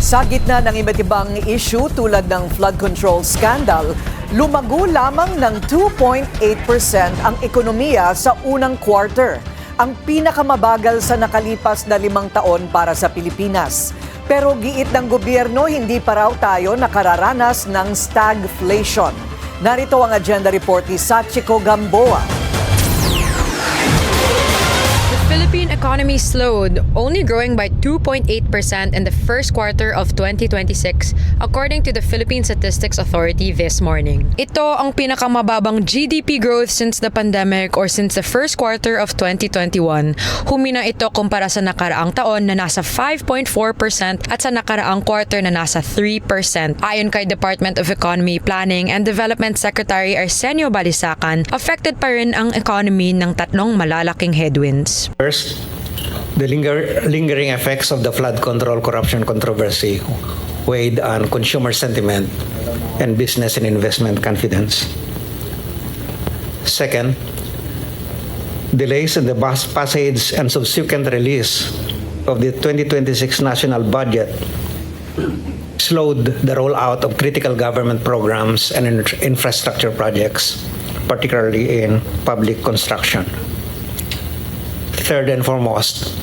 Sa gitna ng iba't ibang issue tulad ng flood control scandal, lumago lamang ng 2.8% ang ekonomiya sa unang quarter, ang pinakamabagal sa nakalipas na 5 taon para sa Pilipinas. Pero giit ng gobyerno, hindi pa raw tayo nakararanas ng stagflation. Narito ang agenda report ni Sachiko Gamboa. The Philippine economy slowed, only growing by 2.8% in the first quarter of 2026, according to the Philippine Statistics Authority this morning. Ito ang pinakamababang GDP growth since the pandemic or since the first quarter of 2021. Humina ito kumpara sa nakaraang taon na nasa 5.4% at sa nakaraang quarter na nasa 3%. Ayon kay Department of Economy, Planning and Development Secretary Arsenio Balisacan, affected pa rin ang economy ng tatlong malalaking headwinds. First, the lingering effects of the flood control corruption controversy weighed on consumer sentiment and business and investment confidence. Second, delays in the passage and subsequent release of the 2026 national budget slowed the rollout of critical government programs and infrastructure projects, particularly in public construction. Third and foremost,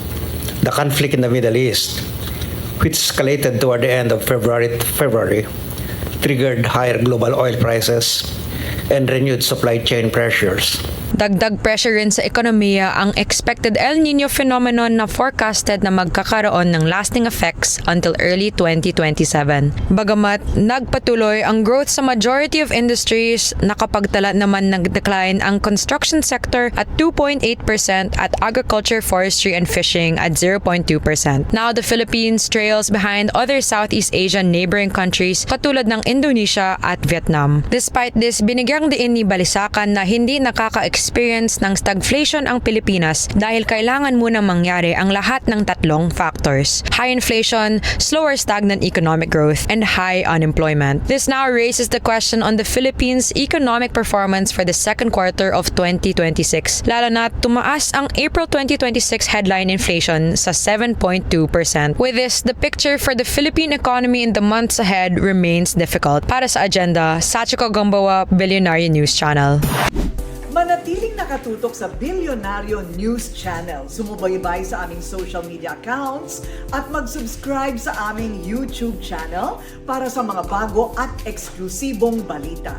the conflict in the Middle East, which escalated toward the end of February, triggered higher global oil prices and renewed supply chain pressures. Dagdag pressure rin sa ekonomiya ang expected El Nino phenomenon na forecasted na magkakaroon ng lasting effects until early 2027. Bagamat nagpatuloy ang growth sa majority of industries, nakapagtala naman ng decline ang construction sector at 2.8% at agriculture, forestry, and fishing at 0.2%. Now, the Philippines trails behind other Southeast Asian neighboring countries katulad ng Indonesia at Vietnam. Despite this, binigyang diin ni Balisacan na hindi nakaka-experience ng stagflation ang Pilipinas dahil kailangan munang mangyari ang lahat ng tatlong factors: high inflation, slower stagnant economic growth, and high unemployment. This now raises the question on the Philippines' economic performance for the second quarter of 2026, lalo na tumaas ang April 2026 headline inflation sa 7.2%. With this, the picture for the Philippine economy in the months ahead remains difficult. Para sa agenda, Sachiko Gamboa, Billionaire News Channel. Manatiling nakatutok sa Billionaire News Channel. Sumubaybay sa aming social media accounts at mag-subscribe sa aming YouTube channel para sa mga bago at eksklusibong balita.